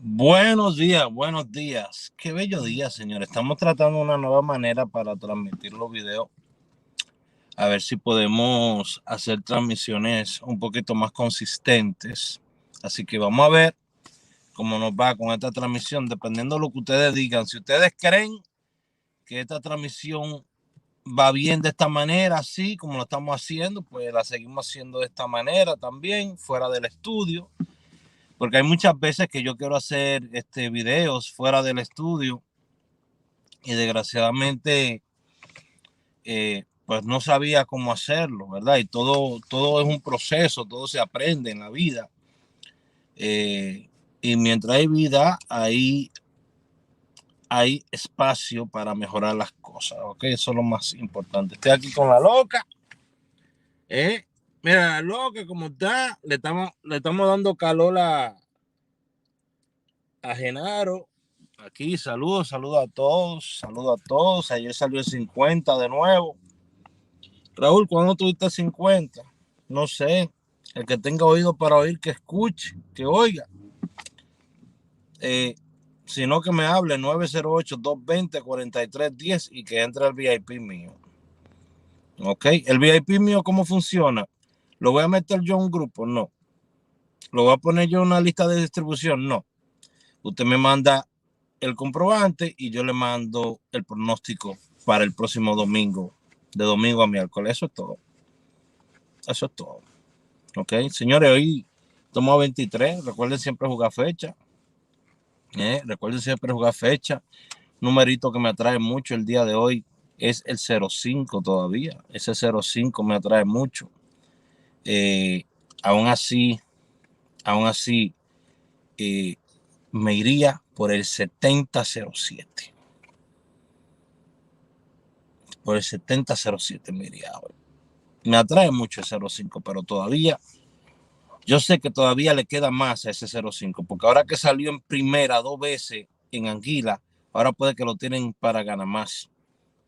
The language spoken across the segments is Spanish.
Buenos días, buenos días. Qué bello día, señores. Estamos tratando una nueva manera para transmitir los videos. A ver si podemos hacer transmisiones un poquito más consistentes. Así que vamos a ver cómo nos va con esta transmisión, dependiendo de lo que ustedes digan. Si ustedes creen que esta transmisión va bien de esta manera, así como lo estamos haciendo, pues la seguimos haciendo de esta manera también, fuera del estudio. Porque hay muchas veces que yo quiero hacer videos fuera del estudio y desgraciadamente pues no sabía cómo hacerlo, ¿verdad? Y todo es un proceso, todo se aprende en la vida. Y mientras hay vida, hay espacio para mejorar las cosas, ¿ok? Eso es lo más importante. Estoy aquí con la loca. Mira, la loca como está, le estamos dando calor a Genaro. Aquí, saludos a todos, saludos a todos. Ayer salió el 50 de nuevo. Raúl, ¿cuándo tuviste 50? No sé. El que tenga oído para oír, que escuche, que oiga. Sino que me hable 908-220-4310 y que entre al VIP mío. ¿Ok? El VIP mío, ¿cómo funciona? ¿Lo voy a meter yo en un grupo? No. ¿Lo voy a poner yo en una lista de distribución? No. Usted me manda el comprobante y yo le mando el pronóstico para el próximo domingo, de domingo a miércoles. Eso es todo. Eso es todo. Ok, señores, hoy tomo 23. Recuerden siempre jugar fecha. Recuerden siempre jugar fecha. Numerito que me atrae mucho el día de hoy es el 05 todavía. Ese 05 me atrae mucho. Eh, aún así, aún así, me iría por el 7007. Por el 7007 me iría hoy. Me atrae mucho el 05, pero todavía, yo sé que todavía le queda más a ese 05, porque ahora que salió en primera 2 veces en Anguila, ahora puede que lo tienen para ganar más.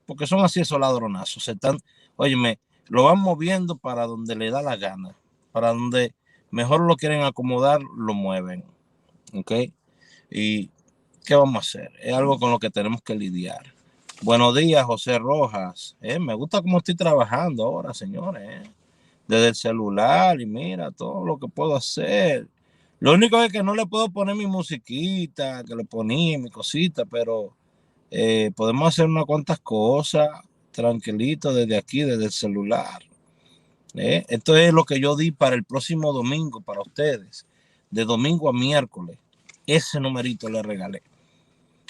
Porque son así esos ladronazos. Óyeme, lo van moviendo para donde le da la gana. Para donde mejor lo quieren acomodar, lo mueven. ¿Ok? ¿Y qué vamos a hacer? Es algo con lo que tenemos que lidiar. Buenos días, José Rojas. Me gusta cómo estoy trabajando ahora, señores. Desde el celular y mira todo lo que puedo hacer. Lo único es que no le puedo poner mi musiquita, que le ponía mi cosita, pero podemos hacer unas cuantas cosas tranquilito desde aquí, desde el celular. Esto es lo que yo di para el próximo domingo, para ustedes. De domingo a miércoles. Ese numerito le regalé.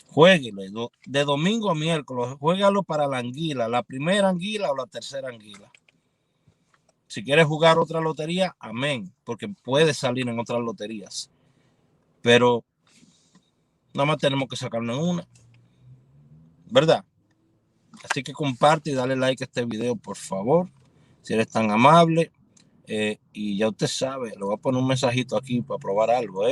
Jueguelo de domingo a miércoles, juégalo para la anguila, la primera anguila o la tercera anguila. Si quieres jugar otra lotería, amén, porque puede salir en otras loterías. Pero nada más tenemos que sacarnos una, ¿verdad? Así que comparte y dale like a este video, por favor, si eres tan amable. Y ya usted sabe, le voy a poner un mensajito aquí para probar algo,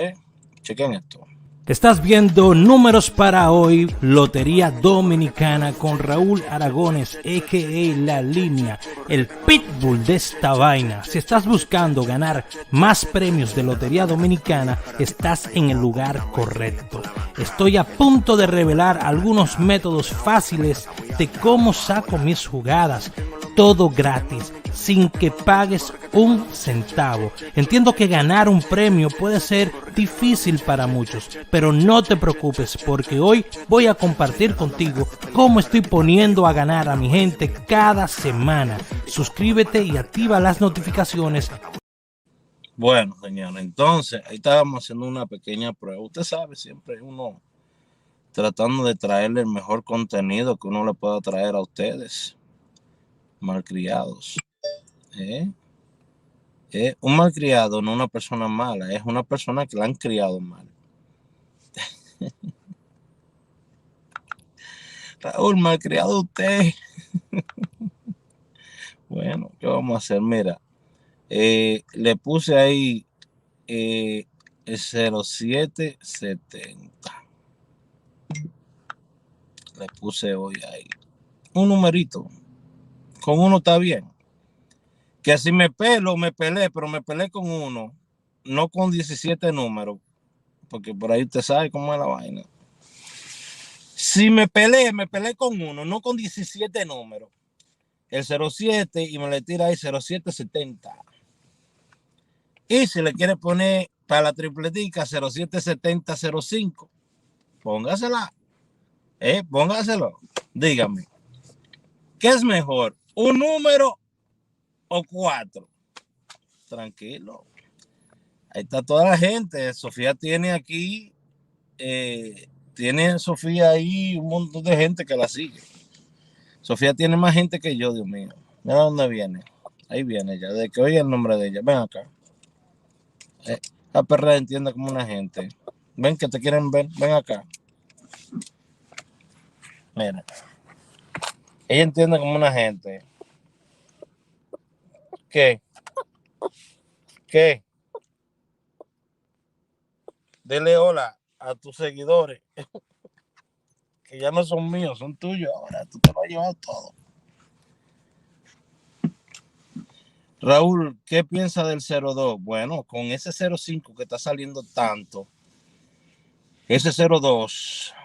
Chequen esto. Estás viendo Números para Hoy, Lotería Dominicana con Raúl Aragones, a.k.a. La Línea, el pitbull de esta vaina. Si estás buscando ganar más premios de Lotería Dominicana, estás en el lugar correcto. Estoy a punto de revelar algunos métodos fáciles de cómo saco mis jugadas. Todo gratis, sin que pagues un centavo. Entiendo que ganar un premio puede ser difícil para muchos, pero no te preocupes porque hoy voy a compartir contigo cómo estoy poniendo a ganar a mi gente cada semana. Suscríbete y activa las notificaciones. Bueno, señor, entonces ahí estábamos haciendo una pequeña prueba. Usted sabe, siempre uno tratando de traerle el mejor contenido que uno le pueda traer a ustedes, malcriados. Un malcriado no es una persona mala, es una persona que la han criado mal. Raúl, malcriado usted. Bueno, ¿qué vamos a hacer? Mira, le puse ahí el 0770. Le puse hoy ahí un numerito. Con uno está bien. Que si me pelo, me pelé, pero me pelé con uno, no con 17 números. porque por ahí usted sabe cómo es la vaina. Si me peleé con uno, no con 17 números. El 07 y me le tira ahí 0770. Y si le quiere poner para la tripletica 077005, póngasela. Póngaselo. Dígame, ¿qué es mejor? ¿Un número o 4? Tranquilo. Ahí está toda la gente. Sofía tiene aquí, tiene Sofía ahí un montón de gente que la sigue. Sofía tiene más gente que yo, Dios mío. Mira dónde viene. Ahí viene ella. De que oiga el nombre de ella. Ven acá. La perra entiende como una gente. Ven que te quieren ver. Ven acá. Mira. Ella entiende como una gente. ¿Qué? ¿Qué? Dile hola a tus seguidores. Que ya no son míos, son tuyos ahora. Tú te lo has llevado todo. Raúl, ¿qué piensa del 02? Bueno, con ese 05 que está saliendo tanto, ese 02,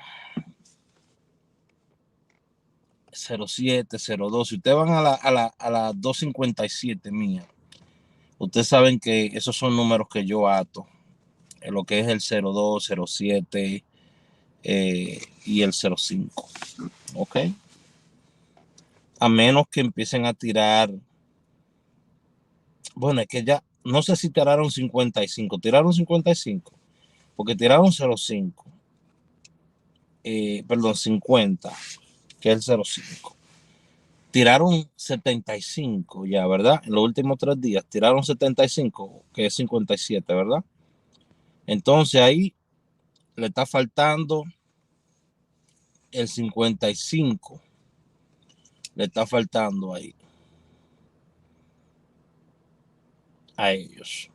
07, 02, si ustedes van a la 257 mía, ustedes saben que esos son números que yo ato, en lo que es el 02, 07 y el 05, ¿ok? A menos que empiecen a tirar, bueno, es que ya, no sé si tiraron 55, porque tiraron 05, perdón, 50, que es el 05. Tiraron 75 ya, ¿verdad? En los últimos 3 días tiraron 75, que es 57, ¿verdad? Entonces ahí le está faltando el 55. Le está faltando ahí a ellos.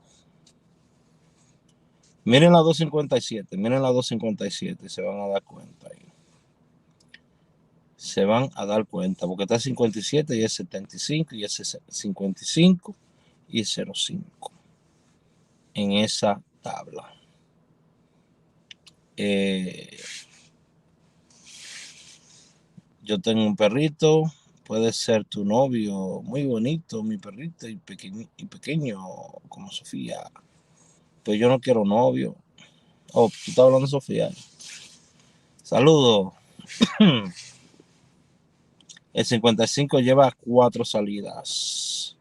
Miren la 257, miren la 257 y se van a dar cuenta ahí. Se van a dar cuenta, porque está 57 y es 75 y es 55 y 05 en esa tabla. Yo tengo un perrito, puede ser tu novio, muy bonito, mi perrito, y pequeño como Sofía. Pues yo no quiero novio. Oh, tú estás hablando de Sofía. Saludos. El 55 lleva 4 salidas.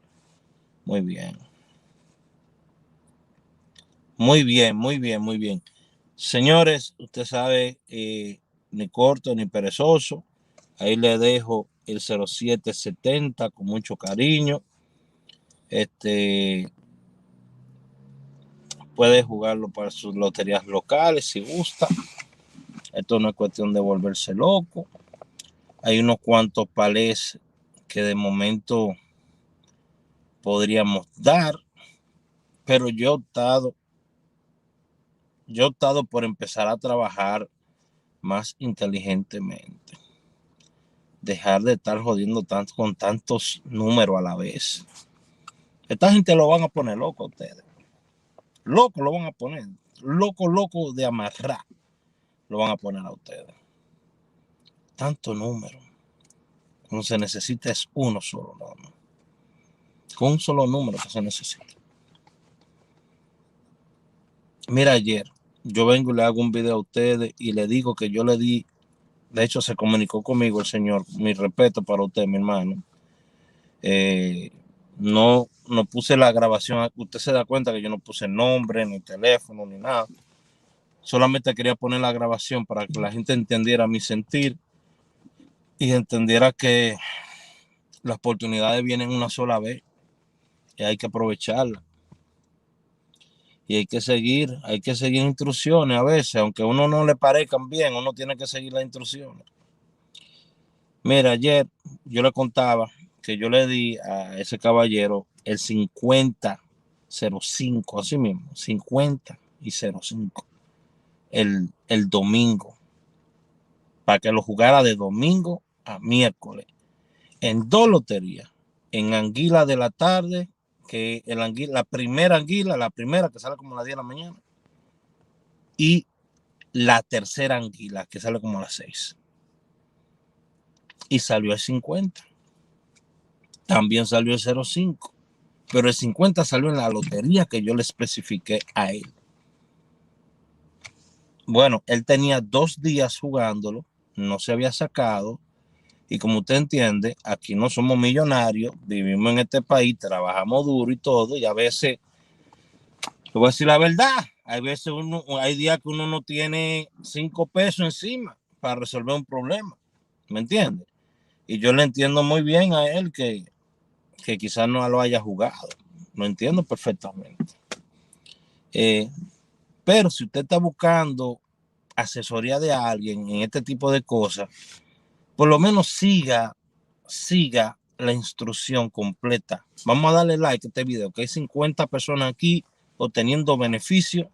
Muy bien. Muy bien, muy bien, muy bien. Señores, usted sabe, ni corto ni perezoso. Ahí le dejo el 0770 con mucho cariño. Puede jugarlo para sus loterías locales si gusta. Esto no es cuestión de volverse loco. Hay unos cuantos palés que de momento podríamos dar, pero yo he optado por empezar a trabajar más inteligentemente. Dejar de estar jodiendo tanto con tantos números a la vez. Esta gente lo van a poner loco a ustedes. Loco lo van a poner. Loco de amarrar. Lo van a poner a ustedes. Tanto número. Cuando se necesita es uno solo, nada más. Con un solo número que se necesita. Mira, ayer yo vengo y le hago un video a ustedes y le digo que yo le di, de hecho se comunicó conmigo el señor, mi respeto para usted, mi hermano. No puse la grabación, usted se da cuenta que yo no puse nombre, ni teléfono, ni nada. Solamente quería poner la grabación para que la gente entendiera mi sentir y entendiera que las oportunidades vienen una sola vez y hay que aprovecharla. Y hay que seguir instrucciones a veces, aunque a uno no le parezcan bien, uno tiene que seguir las instrucciones. Mira, ayer yo le contaba que yo le di a ese caballero el 50-05, así mismo, 50 y 05, el domingo, para que lo jugara de domingo a miércoles, en 2 loterías, en Anguila de la tarde, que la primera anguila, la primera que sale como a las 10 de la mañana, y la tercera anguila, que sale como a las 6. Y salió el 50. También salió el 05. Pero el 50 salió en la lotería que yo le especifiqué a él. Bueno, él tenía 2 días jugándolo, no se había sacado. Y como usted entiende, aquí no somos millonarios, vivimos en este país, trabajamos duro y todo, y a veces, te voy a decir la verdad, hay días que uno no tiene 5 pesos encima para resolver un problema, ¿me entiende? Y yo le entiendo muy bien a él que quizás no lo haya jugado, lo entiendo perfectamente. Pero si usted está buscando asesoría de alguien en este tipo de cosas, por lo menos siga la instrucción completa. Vamos a darle like a este video, que hay 50 personas aquí obteniendo beneficios.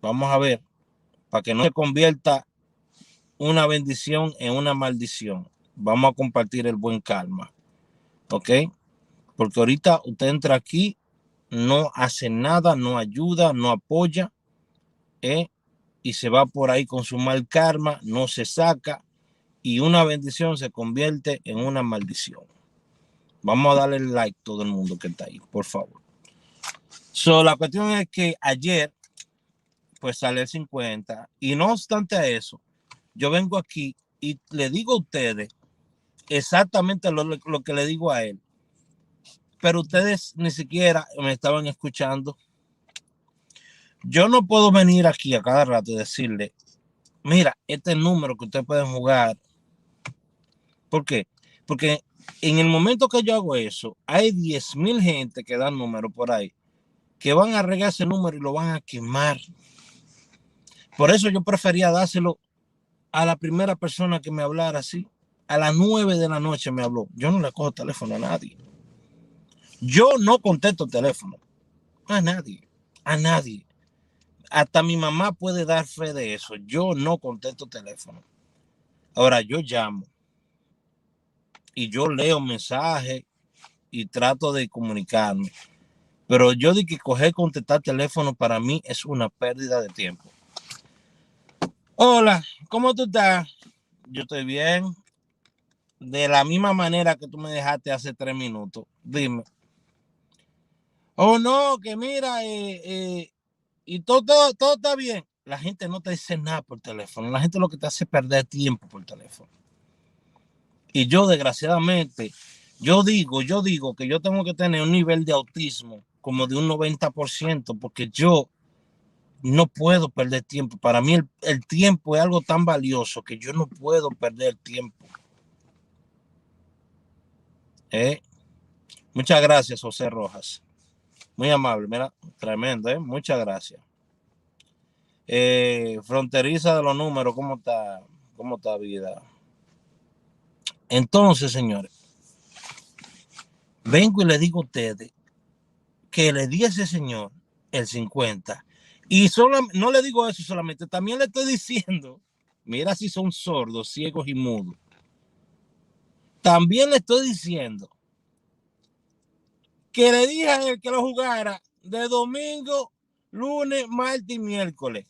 Vamos a ver, para que no se convierta una bendición en una maldición. Vamos a compartir el buen karma, ¿ok? Porque ahorita usted entra aquí, no hace nada, no ayuda, no apoya, y se va por ahí con su mal karma, no se saca, y una bendición se convierte en una maldición. Vamos a darle like a todo el mundo que está ahí, por favor. La cuestión es que ayer, pues sale el 50, y no obstante eso, yo vengo aquí y le digo a ustedes exactamente lo que le digo a él, pero ustedes ni siquiera me estaban escuchando. Yo no puedo venir aquí a cada rato y decirle, mira, este número que ustedes pueden jugar. ¿Por qué? Porque en el momento que yo hago eso, hay 10,000 gente que dan números por ahí, que van a regar ese número y lo van a quemar. Por eso yo prefería dárselo a la primera persona que me hablara así. A las 9 de la noche me habló. Yo no le cojo teléfono a nadie. Yo no contesto teléfono a nadie. A nadie. Hasta mi mamá puede dar fe de eso. Yo no contesto teléfono. Ahora yo llamo y yo leo mensajes y trato de comunicarme. Pero yo de que coger contestar teléfono para mí es una pérdida de tiempo. Hola, ¿cómo tú estás? Yo estoy bien. De la misma manera que tú me dejaste hace 3 minutos. Dime. Oh, no, que mira, y todo está bien. La gente no te dice nada por teléfono. La gente lo que te hace es perder tiempo por teléfono. Y yo, desgraciadamente, yo digo que yo tengo que tener un nivel de autismo como de un 90%, porque yo no puedo perder tiempo. Para mí el tiempo es algo tan valioso que yo no puedo perder tiempo. Muchas gracias, José Rojas. Muy amable, mira, tremendo, muchas gracias. Fronteriza de los números, ¿cómo está vida? Entonces, señores, vengo y le digo a ustedes que le di a ese señor el 50. Y no le digo eso solamente, también le estoy diciendo, mira si son sordos, ciegos y mudos. También le estoy diciendo que le dije a él que lo jugara de domingo, lunes, martes y miércoles.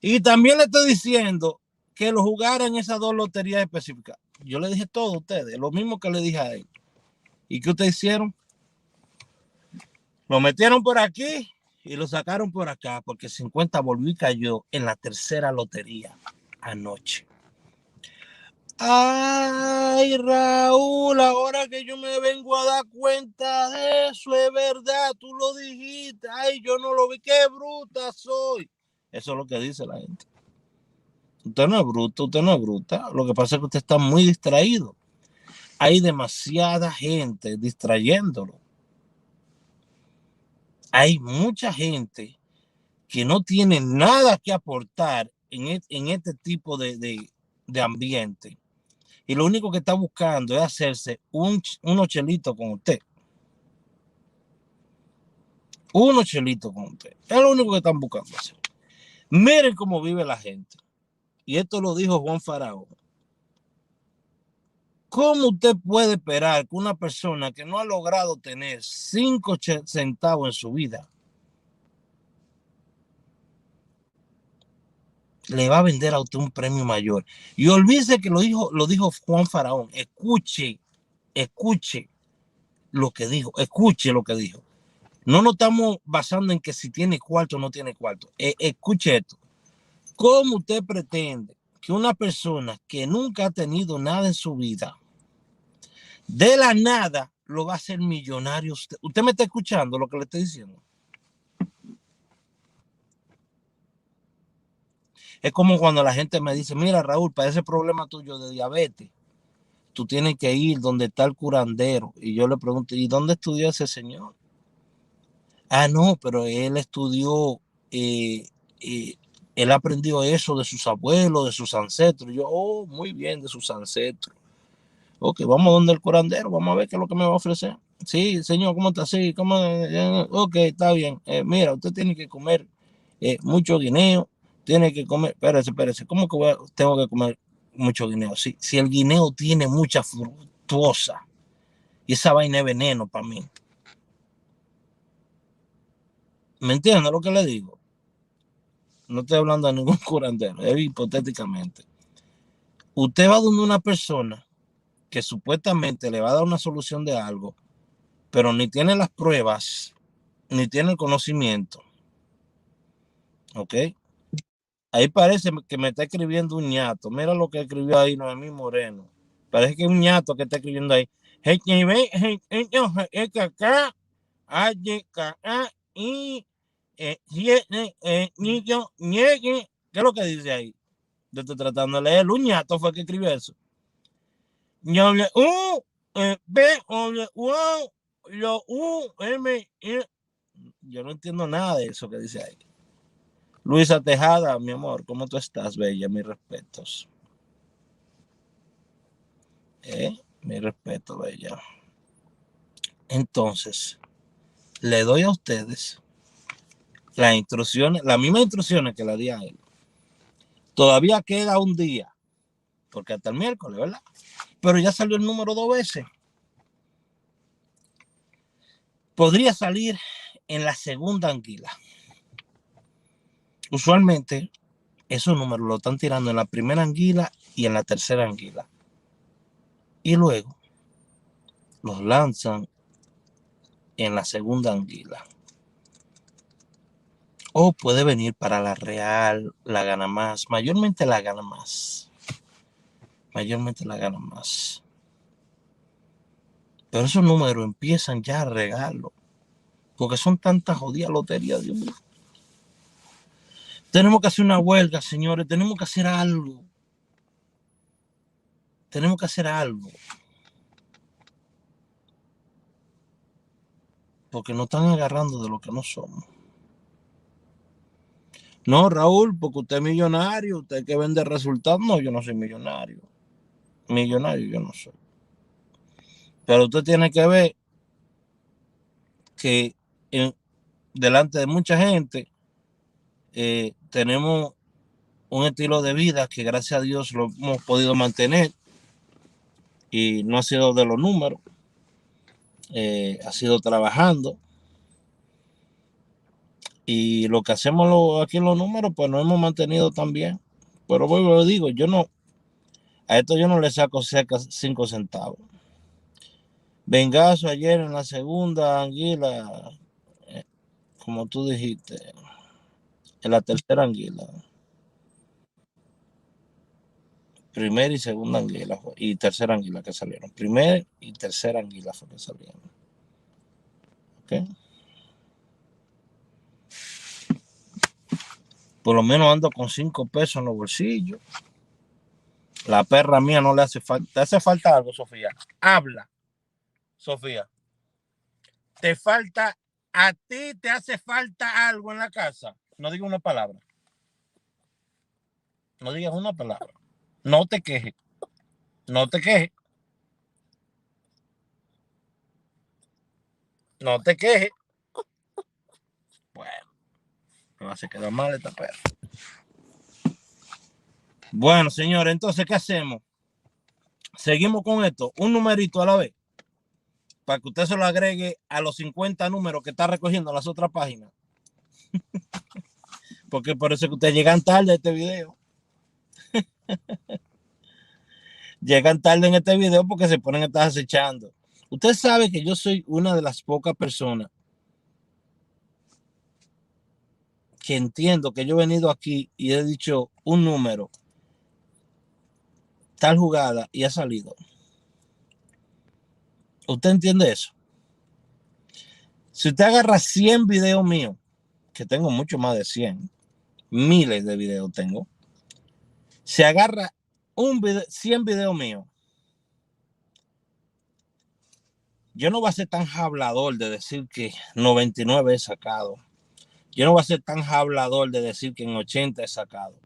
Y también le estoy diciendo que lo jugara en esas 2 loterías específicas. Yo le dije todo a ustedes, lo mismo que le dije a él. ¿Y qué ustedes hicieron? Lo metieron por aquí y lo sacaron por acá, porque 50 volvió y cayó en la tercera lotería anoche. Ay, Raúl, ahora que yo me vengo a dar cuenta de eso, es verdad, tú lo dijiste. Ay, yo no lo vi, qué bruta soy. Eso es lo que dice la gente. Usted no es bruto, usted no es bruta. Lo que pasa es que usted está muy distraído. Hay demasiada gente distrayéndolo. Hay mucha gente que no tiene nada que aportar en este tipo de ambiente. Y lo único que está buscando es hacerse unos chelitos con usted. Unos chelitos con usted. Es lo único que están buscando hacer. Miren cómo vive la gente. Y esto lo dijo Juan Faraón. ¿Cómo usted puede esperar que una persona que no ha logrado tener 5 centavos en su vida le va a vender a usted un premio mayor. Y olvídese que lo dijo Juan Faraón. Escuche lo que dijo, escuche lo que dijo. No nos estamos basando en que si tiene cuarto o no tiene cuarto. Escuche esto. ¿Cómo usted pretende que una persona que nunca ha tenido nada en su vida, de la nada, lo va a hacer millonario? ¿Usted me está escuchando lo que le estoy diciendo? Es como cuando la gente me dice, mira, Raúl, para ese problema tuyo de diabetes, tú tienes que ir donde está el curandero. Y yo le pregunto, ¿y dónde estudió ese señor? Ah, no, pero él estudió, él aprendió eso de sus abuelos, de sus ancestros. Y yo, oh, muy bien, de sus ancestros. Ok, vamos donde el curandero, vamos a ver qué es lo que me va a ofrecer. Sí, señor, ¿cómo está? Sí, ¿cómo? Ok, está bien. Mira, usted tiene que comer mucho guineo, tiene que comer, espérese, ¿cómo que tengo que comer mucho guineo? Si el guineo tiene mucha fructuosa, y esa vaina es veneno para mí. ¿Me entiende lo que le digo? No estoy hablando de ningún curandero, es hipotéticamente. Usted va donde una persona que supuestamente le va a dar una solución de algo, pero ni tiene las pruebas, ni tiene el conocimiento. ¿Ok? Ahí parece que me está escribiendo un ñato. Mira lo que escribió ahí Noemí Moreno. Parece que es un ñato que está escribiendo ahí. ¿Qué es lo que dice ahí? Yo estoy tratando de leer. Un ñato fue que escribió eso. Yo no entiendo nada de eso que dice ahí. Luisa Tejada, mi amor, ¿cómo tú estás, bella? Mis respetos. Mi respeto, bella. Entonces, le doy a ustedes las instrucciones, las mismas instrucciones que le di a él. Todavía queda un día, porque hasta el miércoles, ¿verdad? Pero ya salió el número 2 veces. Podría salir en la segunda anguila. Usualmente, esos números lo están tirando en la primera anguila y en la tercera anguila. Y luego los lanzan en la segunda anguila. O puede venir para la real, la gana más. Mayormente la gana más. Mayormente la gana más. Pero esos números empiezan ya a regalo. Porque son tantas jodidas loterías, Dios mío. Tenemos que hacer una huelga, señores. Tenemos que hacer algo. Tenemos que hacer algo. Porque nos están agarrando de lo que no somos. No, Raúl, porque usted es millonario. Usted que vende resultados. No, yo no soy millonario. Millonario yo no soy. Pero usted tiene que ver que delante de mucha gente tenemos un estilo de vida que gracias a Dios lo hemos podido mantener y no ha sido de los números, ha sido trabajando, y lo que hacemos aquí en los números pues nos hemos mantenido también. Pero vuelvo, lo digo, a esto yo no le saco cerca 5 centavos. Vengazo ayer en la segunda anguila, como tú dijiste, en la tercera anguila. Primera y segunda anguila y tercera anguila que salieron. Primera y tercera anguila fue que salieron. ¿Ok? Por lo menos ando con 5 pesos en los bolsillos. La perra mía no le hace falta. ¿Te hace falta algo, Sofía? Habla, Sofía. ¿Te falta, a ti te hace falta algo en la casa? No digas una palabra. No digas una palabra. No te quejes. No te quejes. No te quejes. Bueno, me va a hacer quedar mal esta perra. Bueno, señores, entonces, ¿qué hacemos? Seguimos con esto, un numerito a la vez, para que usted se lo agregue a los 50 números que está recogiendo en las otras páginas. Porque por eso que ustedes llegan tarde a este video. Llegan tarde en este video porque se ponen a estar acechando. Usted sabe que yo soy una de las pocas personas que entiendo que yo he venido aquí y he dicho un número, tal jugada, y ha salido. ¿Usted entiende eso? Si usted agarra 100 videos míos, que tengo mucho más de 100, miles de videos tengo, se agarra 100 videos míos, yo no voy a ser tan hablador de decir que 99 he sacado. Yo no voy a ser tan hablador de decir que en 80 he sacado.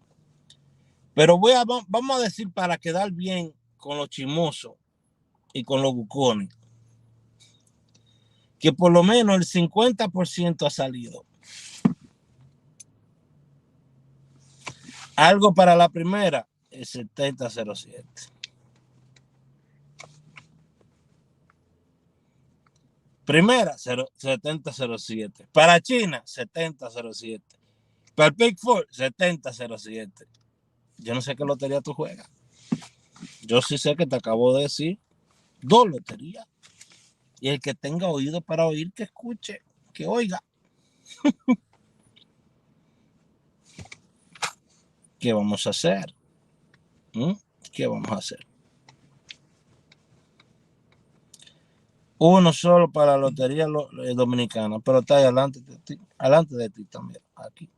Pero vamos a decir, para quedar bien con los chismosos y con los bucones, que por lo menos el 50% ha salido. Algo para la primera, el 7007. Primera, 7007. Para China, 7007. Para el Pick Four, 7007. Yo no sé qué lotería tú juegas. Yo sí sé que te acabo de decir 2 loterías. Y el que tenga oído para oír, que escuche, que oiga. ¿Qué vamos a hacer? ¿Qué vamos a hacer? Uno solo para la lotería dominicana, pero está ahí adelante de ti también, aquí.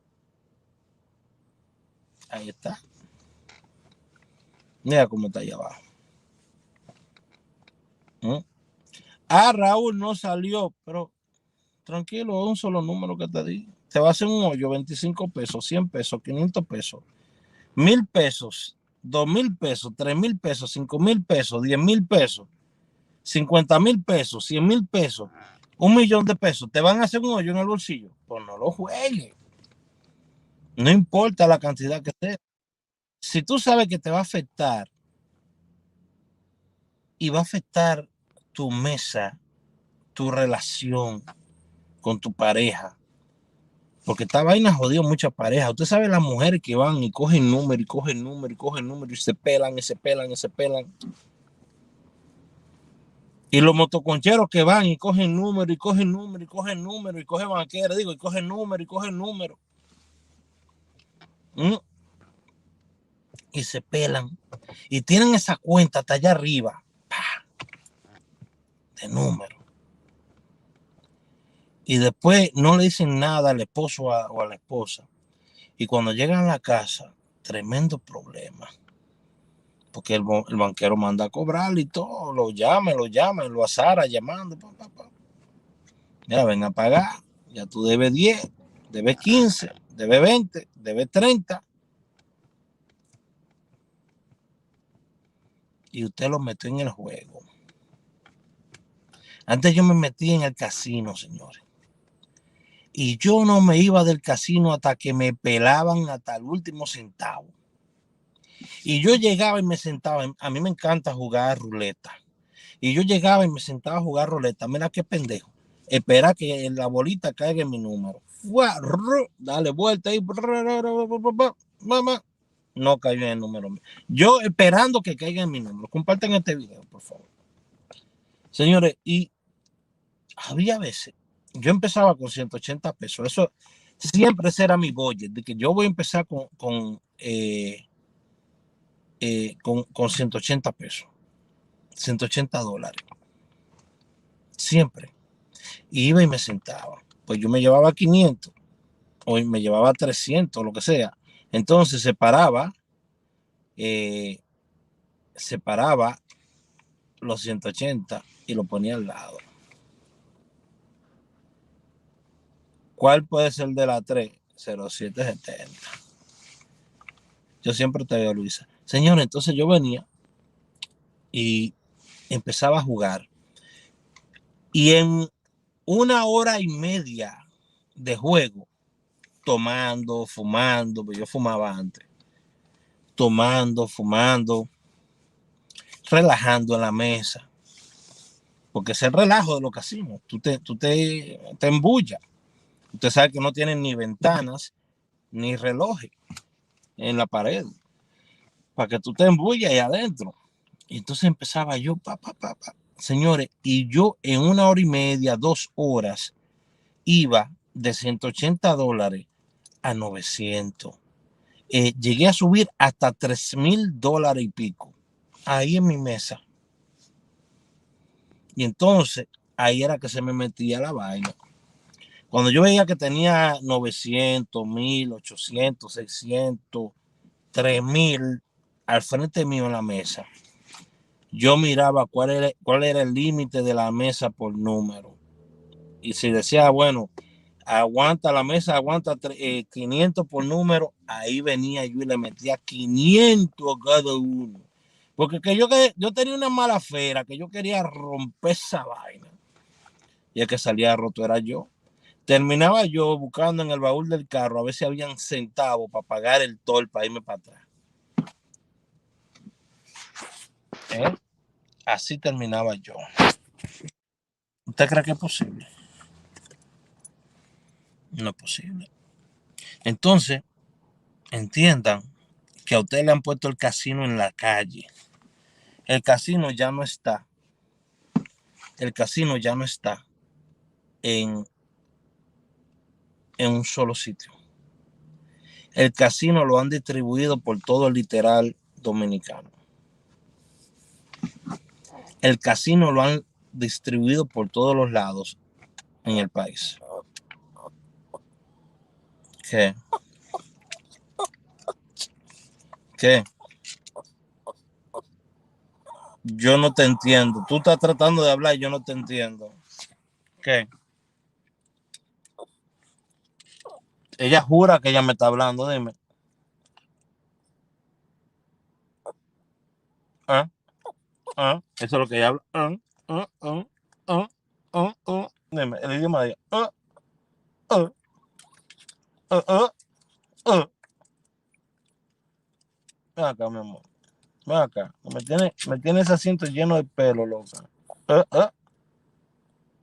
Ahí está. Mira cómo está ahí abajo. Raúl no salió, pero tranquilo, es un solo número que te di. Te va a hacer un hoyo, 25 pesos, 100 pesos, 500 pesos, 1000 pesos, 2000 pesos, 3000 pesos, 5000 pesos, 10,000 pesos, 50,000 pesos, 100,000 pesos, 1,000,000 de pesos. ¿Te van a hacer un hoyo en el bolsillo? Pues no lo juegues. No importa la cantidad que sea. Si tú sabes que te va a afectar y va a afectar tu mesa, tu relación con tu pareja, porque esta vaina jodió muchas parejas. Usted sabe las mujeres que van y cogen número y cogen número y cogen número y se pelan y se pelan y se pelan. Y los motoconcheros que van y cogen número y cogen número y cogen número y cogen banquera, y cogen número y cogen número. Y se pelan. Y tienen esa cuenta hasta allá arriba. De número. Y después no le dicen nada al esposo o a la esposa. Y cuando llegan a la casa, tremendo problema. Porque el banquero manda a cobrar y todo, lo llaman, lo azara llamando. Mira, ven a pagar, ya tú debes 10, debes 15, debes 20, debes 30. Y usted lo metió en el juego. Antes yo me metí en el casino, señores. Y yo no me iba del casino hasta que me pelaban hasta el último centavo. Y yo llegaba y me sentaba, a mí me encanta jugar ruleta. Y yo llegaba y me sentaba a jugar ruleta. Mira qué pendejo. Espera que la bolita caiga en mi número. Dale vuelta ahí. No cayó en el número. Yo esperando que caiga en mi número. Compartan este video, por favor. Señores, y había veces, yo empezaba con 180 pesos. Eso siempre era mi budget, de que yo voy a empezar con 180 pesos. 180 dólares. Siempre. Y iba y me sentaba. Pues yo me llevaba 500 o me llevaba 300, lo que sea. Entonces separaba los 180 y lo ponía al lado. ¿Cuál puede ser de la 3? 0770. Yo siempre te veo, Luisa. Señor, entonces yo venía y empezaba a jugar. Y en 1 hora y media de juego, tomando, fumando, porque yo fumaba antes, tomando, fumando, relajando en la mesa, porque es el relajo de los casinos. Tú te embullas. Usted sabe que no tienen ni ventanas ni relojes en la pared. para que tú te embullas ahí adentro. Y entonces empezaba yo, señores, y yo en 1 hora y media, 2 horas, iba de $180 a 900. Llegué a subir hasta $3,000 y pico ahí en mi mesa. Y entonces ahí era que se me metía la vaina. Cuando yo veía que tenía 900, 1,800, 600, 3,000 al frente mío en la mesa, yo miraba cuál era el límite de la mesa por número. Y si decía, bueno, aguanta la mesa, aguanta 500 por número, ahí venía yo y le metía 500 a cada uno. Porque yo tenía una mala fera, que yo quería romper esa vaina. Y el que salía roto era yo. Terminaba yo buscando en el baúl del carro a ver si habían centavos para pagar el toll para irme para atrás. Así terminaba yo. ¿Usted cree que es posible? No es posible. Entonces, entiendan que a usted le han puesto el casino en la calle. El casino ya no está. El casino ya no está en un solo sitio. El casino lo han distribuido por todo el litoral dominicano. El casino lo han distribuido por todos los lados en el país. ¿Qué? ¿Qué? Yo no te entiendo. Tú estás tratando de hablar y yo no te entiendo. ¿Qué? Ella jura que ella me está hablando, dime. ¿Ah? ¿Ah? Eso es lo que ella habla. ¿Ah? ¿Ah? ¿Ah? ¿Ah? ¿Ah? ¿Ah? Dime, el idioma de ella. ¿Ah? ¿Ah? ¿Ah? ¿Ah? ¿Ah? Ven acá, mi amor. Ven acá. Me tiene ese asiento lleno de pelo, loca. ¿Ah? ¿Ah?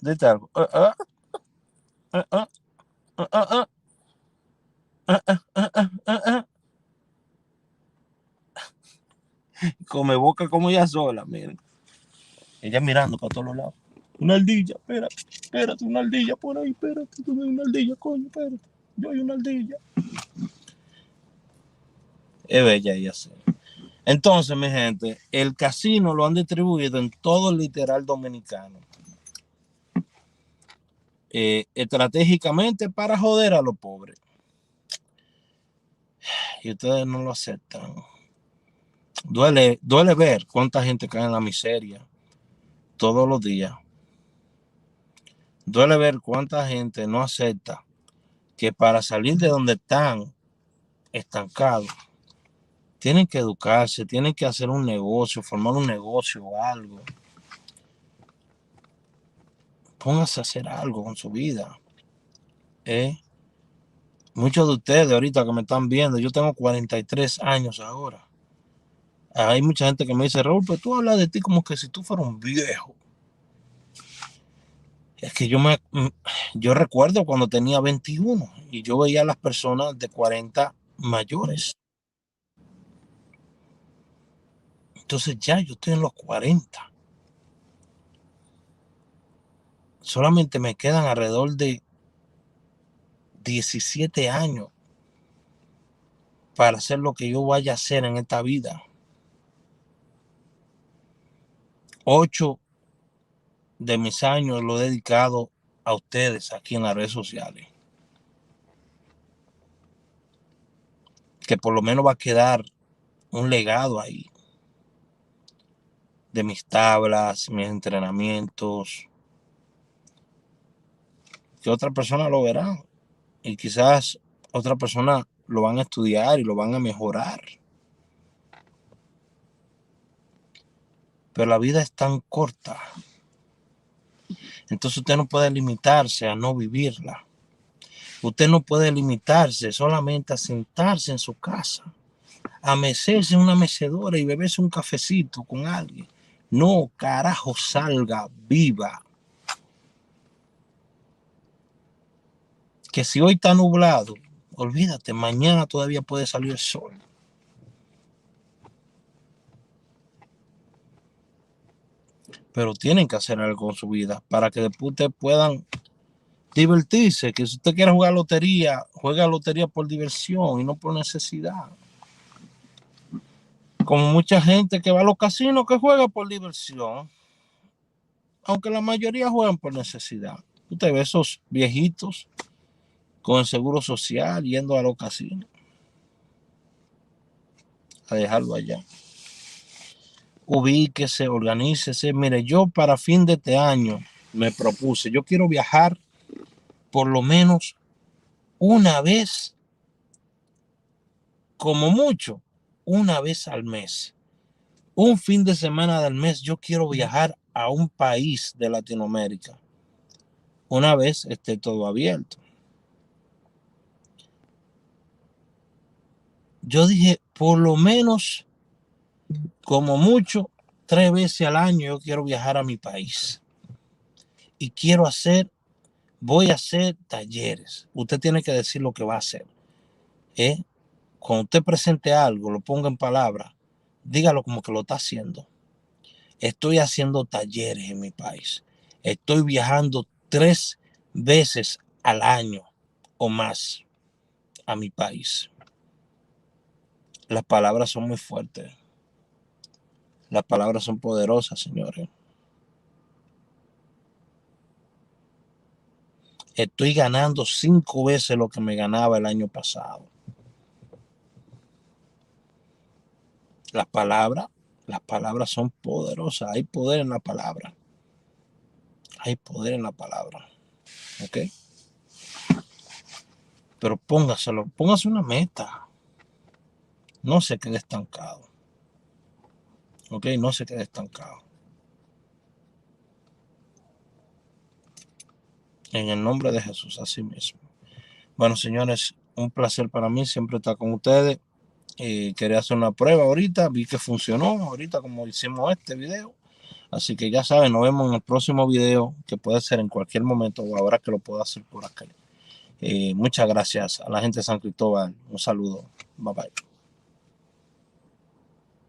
Dite algo. ¿Ah? ¿Ah? ¿Ah? ¿Ah? ¿Ah? ¿Ah? ¿Ah? ¿Ah? ¿Ah? ¿Ah? ¿Ah? Come boca como ella sola, miren. Ella mirando para todos los lados. Una ardilla, espérate, una ardilla por ahí, espérate, tú ves una ardilla, coño, espérate. Yo hay una ardilla. Es bella ella, sí. Entonces, mi gente, el casino lo han distribuido en todo el litoral dominicano. Estratégicamente para joder a los pobres. Y ustedes no lo aceptan. Duele ver cuánta gente cae en la miseria todos los días. Duele ver cuánta gente no acepta que para salir de donde están estancados, tienen que educarse, tienen que hacer un negocio, formar un negocio o algo. Pónganse a hacer algo con su vida. Muchos de ustedes ahorita que me están viendo, yo tengo 43 años ahora. Hay mucha gente que me dice, Raúl, pero tú hablas de ti como que si tú fueras un viejo. Es que yo recuerdo cuando tenía 21 y yo veía a las personas de 40 mayores. Entonces ya yo estoy en los 40. Solamente me quedan alrededor de 17 años para hacer lo que yo vaya a hacer en esta vida. 8 de mis años lo he dedicado a ustedes aquí en las redes sociales. Que por lo menos va a quedar un legado ahí de mis tablas, mis entrenamientos, que otra persona lo verá y quizás otra persona lo van a estudiar y lo van a mejorar. Pero la vida es tan corta. Entonces usted no puede limitarse a no vivirla. Usted no puede limitarse solamente a sentarse en su casa, a mecerse en una mecedora y beberse un cafecito con alguien. No, carajo, salga, viva. Que si hoy está nublado, olvídate, mañana todavía puede salir el sol. pero tienen que hacer algo con su vida para que después ustedes puedan divertirse. Que si usted quiere jugar lotería, juega lotería por diversión y no por necesidad. Como mucha gente que va a los casinos que juega por diversión, aunque la mayoría juegan por necesidad. Usted ve esos viejitos con el seguro social yendo a los casinos a dejarlo allá. Ubíquese, organícese. Mire, yo para fin de este año me propuse, yo quiero viajar por lo menos una vez, como mucho, una vez al mes. Un fin de semana del mes yo quiero viajar a un país de Latinoamérica. Una vez esté todo abierto. Yo dije, por lo menos, como mucho, 3 veces al año yo quiero viajar a mi país. Y voy a hacer talleres. Usted tiene que decir lo que va a hacer. Cuando usted presente algo, lo ponga en palabras, dígalo como que lo está haciendo. Estoy haciendo talleres en mi país. Estoy viajando 3 veces al año o más a mi país. Las palabras son muy fuertes. Las palabras son poderosas, señores. Estoy ganando 5 veces lo que me ganaba el año pasado. Las palabras son poderosas. Hay poder en la palabra. Hay poder en la palabra. ¿Ok? Pero póngase una meta. No se quede estancado. ¿Ok? No se quede estancado. En el nombre de Jesús, así mismo. Bueno, señores, un placer para mí siempre estar con ustedes. Quería hacer una prueba ahorita, vi que funcionó ahorita como hicimos este video. Así que ya saben, nos vemos en el próximo video, que puede ser en cualquier momento o ahora que lo puedo hacer por acá. Muchas gracias a la gente de San Cristóbal. Un saludo. Bye bye.